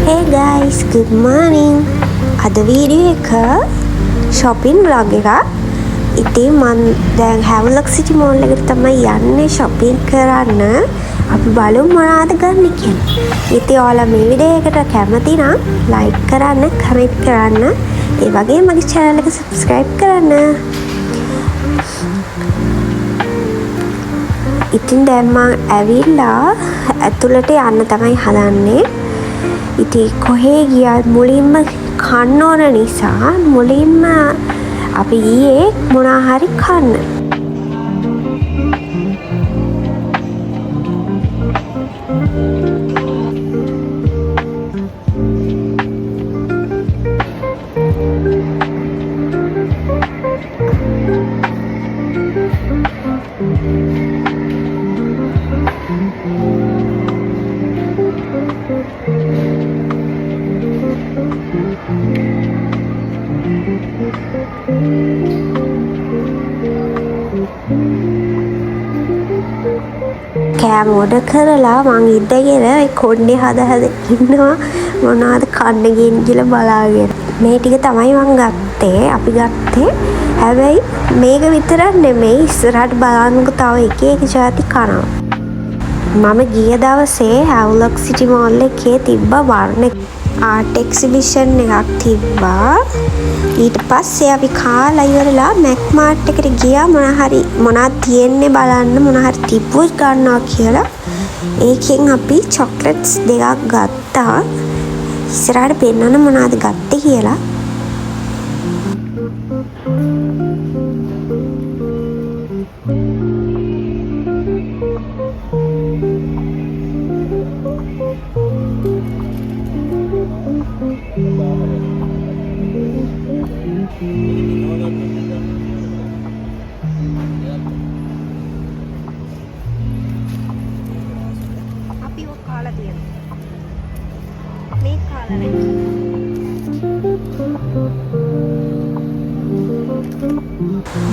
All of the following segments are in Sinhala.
Hey guys, good morning. අද වීඩියෝ එක shopping vlog එකක්. ඉතින් මම දැන් Havelock City Mall එකට තමයි යන්නේ shopping කරන්න. අපි බලමු මොනවද ගන්න කියලා. ඉතින් ඔයාලා මේ වීඩියෝ එකට කැමති නම් like කරන්න, comment කරන්න, ඒ වගේම මගේ channel එක subscribe කරන්න. ඉතින් දැන් මම ඇවිල්ලා ඇතුළට යන්න තමයි හදන්නේ. ඉතින් කොහේ ගියත් මුලින්ම කන්න ඕන නිසා මුලින්ම අපි ඊයේ මොනවා හරි කන්න. කෑම ඕඩර් කරලා මං ඉඳගෙන ඒ කොණ්ඩේ හද ඉන්නවා මොනවද කන්න ගියන් කියලා බලාගෙන. මේ ටික තමයි මං ගත්තේ. අපි ගත්තේ. හැබැයි මේක විතරක් නෙමෙයි ඉස්සරහට බලන්නකො තව එක ಜಾති කනවා. මම ගිය දවසේ Havelock City Mall එකේ තිබ්බ වර්ණ ආර්ට් එක්සිබිෂන් එකක් තිබ්බා. ඊට පස්සේ අපි කාලා ඉවරලා Mac Mart එකට ගියා මොනවද තියෙන්නේ බලන්න මොනහරි තිබ්බොත් ගන්නවා කියලා. ඒකෙන් අපි චොක්ලට්ස් දෙකක් ගත්තා. ඉස්සරහට පෙන්නන්න මොනවද ගත්තේ කියලා.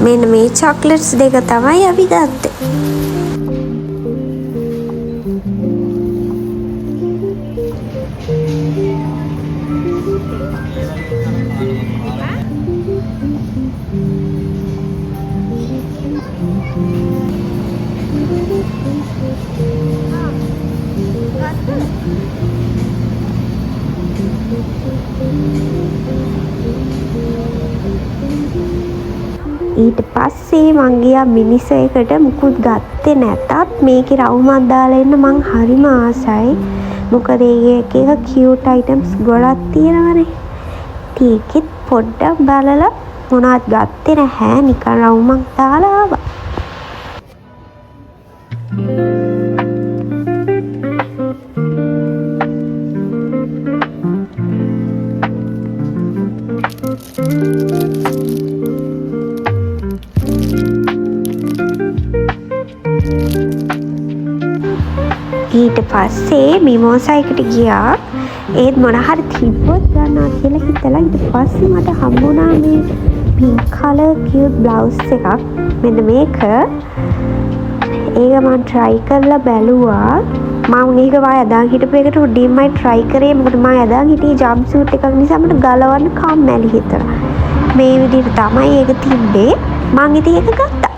මෙන්න මේ චොක්ලට්ස් දෙක තමයි අපි ගත්තේ. ඊට පස්සේ මං ගියා මිනිස් එකට මුකුත් ගත්තේ නැතත් මේකේ රවුමක් දාලා ඉන්න මං හරිම ආසයි. මොකද ඒක කියුට් අයිටම්ස් ගොඩක් තියෙනවනේ. ටිකෙත් පොඩ්ඩක් බලලා මොනවත් ගත්තේ නැහැ. නිකන් රවුමක් දාලා ආවා. ඊට පස්සේ මිමෝසා එකට ගියා. ඒත් මොන හරි තිබ්බොත් ගන්නවා කියලා හිතලා ඊට පස්සේ මට හම්බුණා මේ pink color cute blouse එකක්. මෙන්න මේක. ඒක මම try කරලා බැලුවා. මම මේක අදාන් හිටපු එකට උඩින්මයි try කරේ. මොකද මම අදාන් හිටියේ jump suit එකක් නිසා මට ගලවන්න කම්මැලි හිතුණා. මේ විදිහට තමයි ඒක තිබ්බේ. මම ඉතින් ඒක ගත්තා.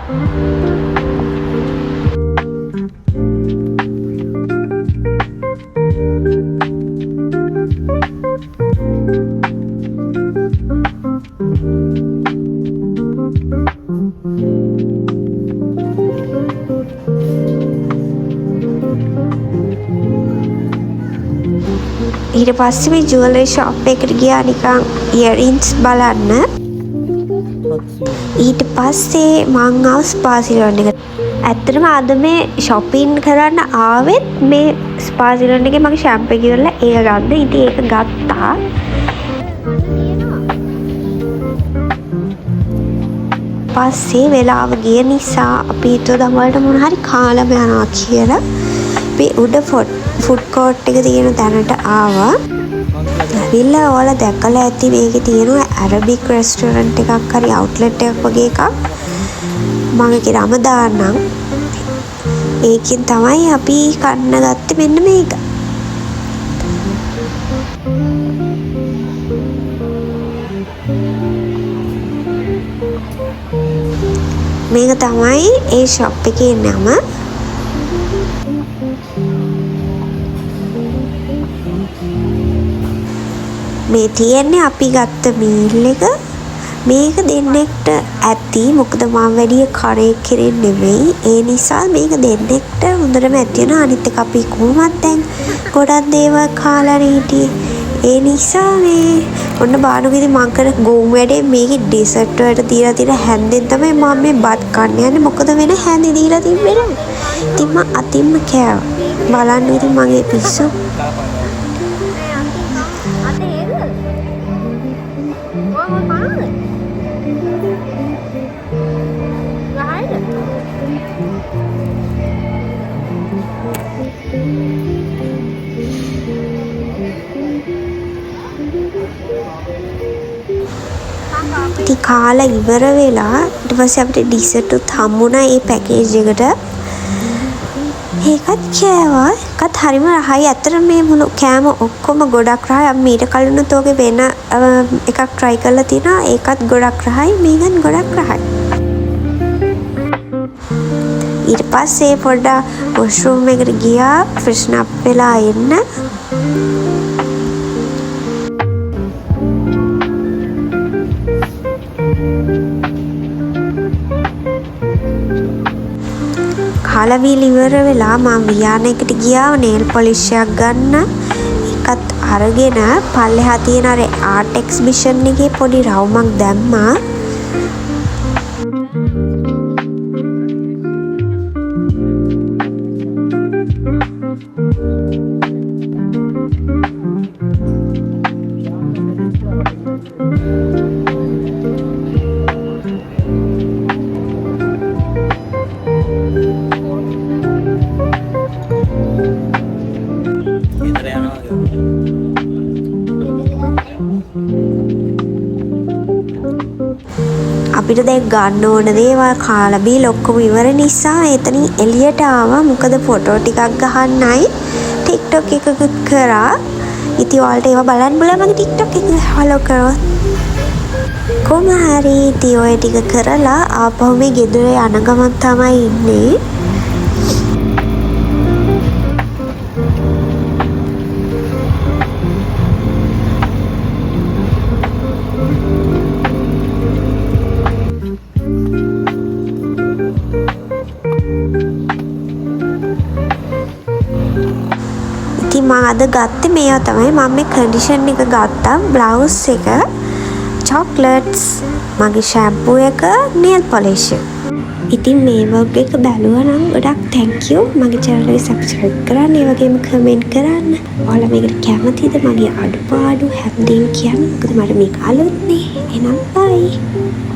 ඊට පස්සේ මේ ජුවලරි ෂොප් එකට ගියා නිකන් ඉයරින්ග්ස් බලන්න. ඊට පස්සේ මං ආව ස්පා සලූන් එකට. ඇත්තටම අද මේ shopping කරන්න ආවෙත් මේ ස්පා සලූන් එකේ මගේ ෂැම්පූ එක ඉවරලා ඒක ගන්න. ඉතින් ඒක ගත්තා. පස්සේ වෙලාව ගිය නිසා අපි හිතුවා දවල්ට මොන හරි කාලා යනවා කියලා. අපි උඩ ෆුඩ් කෝට් එක තියෙන තැනට ආවා. ඇවිල්ලා ඔයාලා දැකලා ඇති මේකේ තියෙන ඇරබික් රෙස්ටෝරන්ට් එකක් හරි අවුට්ලට් එකක් වගේ එකක්. මම ඒකේ නම දාන්නම්. ඒකෙන් තමයි අපි කන්න ගත්තේ මෙන්න මේක. මේක තමයි ඒ ෂොප් එකේ නම. මේ තියෙන්නේ අපි ගත්ත මීල් එක. මේක දෙන්නෙක්ට ඇති. මොකද මම වැඩි කරේ කෙරෙන්නේ නෙවෙයි. ඒ නිසා මේක දෙන්නෙක්ට හොඳටම ඇති වෙනවා. අනිත් එක අපි කොහොමද දැන් ගොඩක් දේවල් කාලා හිටියේ. ඒ නිසා මේ ඔන්න බානුගෙදි මං කර ගෝම් වැඩේ මේකේ ඩෙසර්ට් වලට තියලා තියෙන හැන්දෙන් තමයි මම මේ බත් කන්න යන්නේ. මොකද වෙන හැන්දි දීලා තිබ්බේ නැහැ. ඉතින් මම අතින්ම කෑවා. බලන්න ඉතින් මගේ පිස්සු. ඉතින් කාලා ඉවර වෙලා ඊට පස්සේ අපිට ඩිසර්ට් උත් හම්බුණා ඒ පැකේජ් එකට. ඒකත් කෑවා. ඒකත් හරිම රහයි. ඇත්තට මේ මුළු කෑම ඔක්කොම ගොඩක් රහයි. අපි මීට කලිනුත් ඔගේ වෙන එකක් try කරලා තිනා. ඒකත් ගොඩක් රහයි. මේකත් ගොඩක් රහයි. ඊට පස්සේ පොඩ්ඩක් වොෂ්රූම් එකට ගියා ෆ්‍රෙෂන් අප් වෙලා එන්න. කාලා බීලා ඉවර වෙලා මම වියාන එකට ගියා නේල් පොලිෂ් එකක් ගන්න. ඒකත් අරගෙන පල්ලෙහා තියෙන අර ආර්ට් එක්සිබිෂන් එකේ පොඩි රවුමක් දැම්මා. අපිට දැන් ගන්න ඕන දේවල් කාලා බීලා ඔක්කොම ඉවර නිසා එතනින් එළියට ආවා. මොකද ෆොටෝ ටිකක් ගහන්නයි TikTok එකකුත් කරා. ඉතින් ඔයාලට ඒවා බලන්න බලන්න මගේ TikTok එක follow කරොත්. කොහොම හරි ඉතින් ඔය ටික කරලා ආපහු මේ ගෙදර යන ගමන් තමයි ඉන්නේ. මම අද ගත්තේ මේවා තමයි. මම මේ කන්ඩිෂන් එක ගත්තා. බ්ලවුස් එක, චොක්ලට්ස්, මගේ ෂැම්පූ එක, නේල් පොලිෂ් එක. ඉතින් මේ වග් එක බැලුවා නම් ගොඩක් thank you. මගේ channel එක subscribe කරන්න. ඒ වගේම comment කරන්න. ඔයාලා මේකට කැමතිද? මගේ අඩුපාඩු හැමදේම කියන්න. මොකද මට මේක අලුත්නේ. එහෙනම් bye.